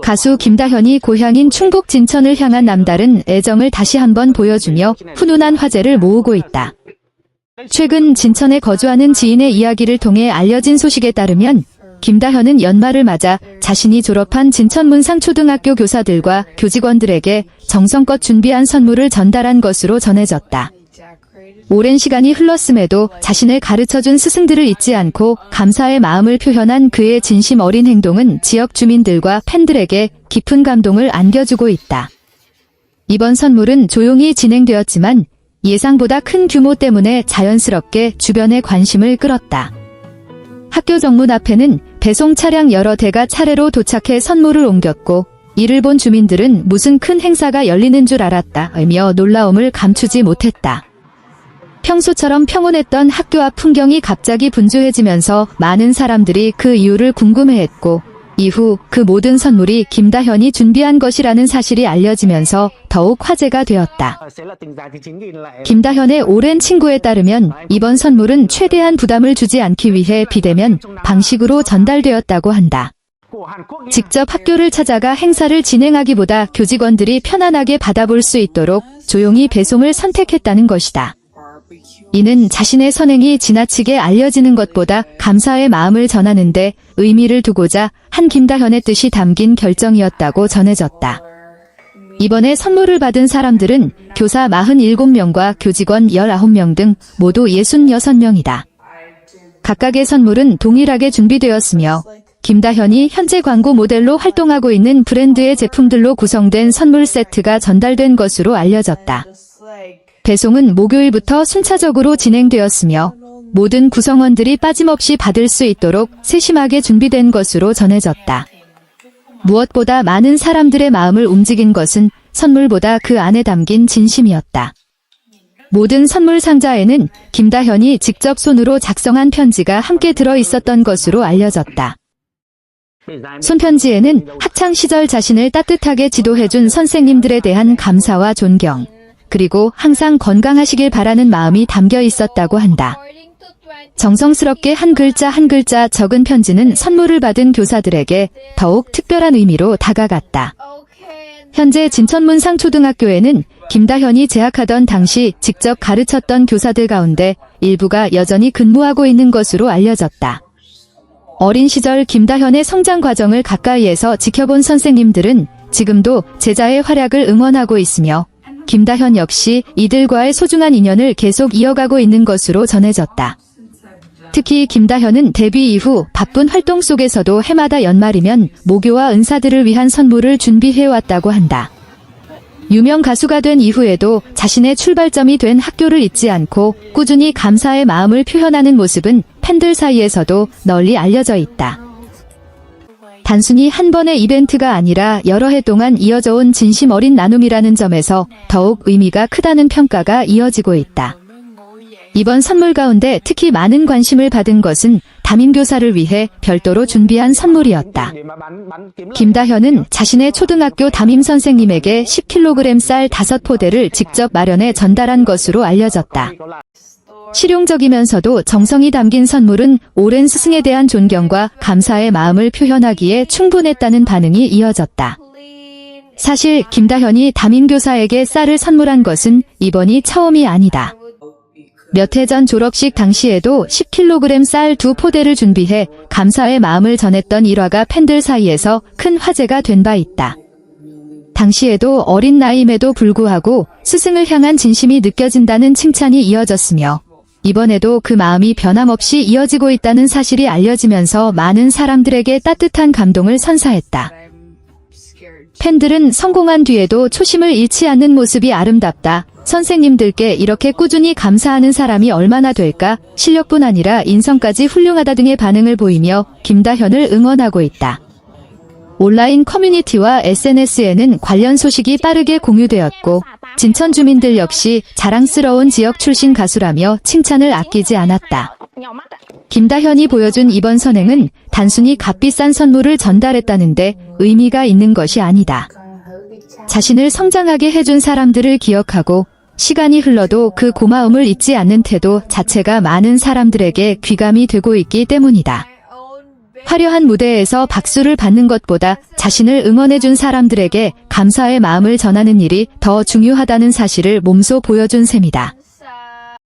가수 김다현이 고향인 충북 진천을 향한 남다른 애정을 다시 한번 보여주며 훈훈한 화제를 모으고 있다. 최근 진천에 거주하는 지인의 이야기를 통해 알려진 소식에 따르면 김다현은 연말을 맞아 자신이 졸업한 진천문상초등학교 교사들과 교직원들에게 정성껏 준비한 선물을 전달한 것으로 전해졌다. 오랜 시간이 흘렀음에도 자신을 가르쳐준 스승들을 잊지 않고 감사의 마음을 표현한 그의 진심 어린 행동은 지역 주민들과 팬들에게 깊은 감동을 안겨주고 있다. 이번 선물은 조용히 진행되었지만 예상보다 큰 규모 때문에 자연스럽게 주변의 관심을 끌었다. 학교 정문 앞에는 배송 차량 여러 대가 차례로 도착해 선물을 옮겼고 이를 본 주민들은 무슨 큰 행사가 열리는 줄 알았다며 놀라움을 감추지 못했다. 평소처럼 평온했던 학교 앞 풍경이 갑자기 분주해지면서 많은 사람들이 그 이유를 궁금해했고 이후 그 모든 선물이 김다현이 준비한 것이라는 사실이 알려지면서 더욱 화제가 되었다. 김다현의 오랜 친구에 따르면 이번 선물은 최대한 부담을 주지 않기 위해 비대면 방식으로 전달되었다고 한다. 직접 학교를 찾아가 행사를 진행하기보다 교직원들이 편안하게 받아볼 수 있도록 조용히 배송을 선택했다는 것이다. 이는 자신의 선행이 지나치게 알려지는 것보다 감사의 마음을 전하는데 의미를 두고자 한 김다현의 뜻이 담긴 결정이었다고 전해졌다. 이번에 선물을 받은 사람들은 교사 47명과 교직원 19명 등 모두 66명이다. 각각의 선물은 동일하게 준비되었으며 김다현이 현재 광고 모델로 활동하고 있는 브랜드의 제품들로 구성된 선물 세트가 전달된 것으로 알려졌다. 배송은 목요일부터 순차적으로 진행되었으며 모든 구성원들이 빠짐없이 받을 수 있도록 세심하게 준비된 것으로 전해졌다. 무엇보다 많은 사람들의 마음을 움직인 것은 선물보다 그 안에 담긴 진심이었다. 모든 선물 상자에는 김다현이 직접 손으로 작성한 편지가 함께 들어 있었던 것으로 알려졌다. 손편지에는 학창시절 자신을 따뜻하게 지도해준 선생님들에 대한 감사와 존경, 그리고 항상 건강하시길 바라는 마음이 담겨 있었다고 한다. 정성스럽게 한 글자 한 글자 적은 편지는 선물을 받은 교사들에게 더욱 특별한 의미로 다가갔다. 현재 진천문상초등학교에는 김다현이 재학하던 당시 직접 가르쳤던 교사들 가운데 일부가 여전히 근무하고 있는 것으로 알려졌다. 어린 시절 김다현의 성장 과정을 가까이에서 지켜본 선생님들은 지금도 제자의 활약을 응원하고 있으며 김다현 역시 이들과의 소중한 인연을 계속 이어가고 있는 것으로 전해졌다. 특히 김다현은 데뷔 이후 바쁜 활동 속에서도 해마다 연말이면 모교와 은사들을 위한 선물을 준비해왔다고 한다. 유명 가수가 된 이후에도 자신의 출발점이 된 학교를 잊지 않고 꾸준히 감사의 마음을 표현하는 모습은 팬들 사이에서도 널리 알려져 있다. 단순히 한 번의 이벤트가 아니라 여러 해 동안 이어져 온 진심 어린 나눔이라는 점에서 더욱 의미가 크다는 평가가 이어지고 있다. 이번 선물 가운데 특히 많은 관심을 받은 것은 담임교사를 위해 별도로 준비한 선물이었다. 김다현은 자신의 초등학교 담임선생님에게 10kg 쌀 5포대를 직접 마련해 전달한 것으로 알려졌다. 실용적이면서도 정성이 담긴 선물은 오랜 스승에 대한 존경과 감사의 마음을 표현하기에 충분했다는 반응이 이어졌다. 사실 김다현이 담임교사에게 쌀을 선물한 것은 이번이 처음이 아니다. 몇 해 전 졸업식 당시에도 10kg 쌀 2포대를 준비해 감사의 마음을 전했던 일화가 팬들 사이에서 큰 화제가 된 바 있다. 당시에도 어린 나이임에도 불구하고 스승을 향한 진심이 느껴진다는 칭찬이 이어졌으며 이번에도 그 마음이 변함없이 이어지고 있다는 사실이 알려지면서 많은 사람들에게 따뜻한 감동을 선사했다. 팬들은 성공한 뒤에도 초심을 잃지 않는 모습이 아름답다. 선생님들께 이렇게 꾸준히 감사하는 사람이 얼마나 될까? 실력뿐 아니라 인성까지 훌륭하다 등의 반응을 보이며 김다현을 응원하고 있다. 온라인 커뮤니티와 SNS에는 관련 소식이 빠르게 공유되었고 진천 주민들 역시 자랑스러운 지역 출신 가수라며 칭찬을 아끼지 않았다. 김다현이 보여준 이번 선행은 단순히 값비싼 선물을 전달했다는데 의미가 있는 것이 아니다. 자신을 성장하게 해준 사람들을 기억하고 시간이 흘러도 그 고마움을 잊지 않는 태도 자체가 많은 사람들에게 귀감이 되고 있기 때문이다. 화려한 무대에서 박수를 받는 것보다 자신을 응원해준 사람들에게 감사의 마음을 전하는 일이 더 중요하다는 사실을 몸소 보여준 셈이다.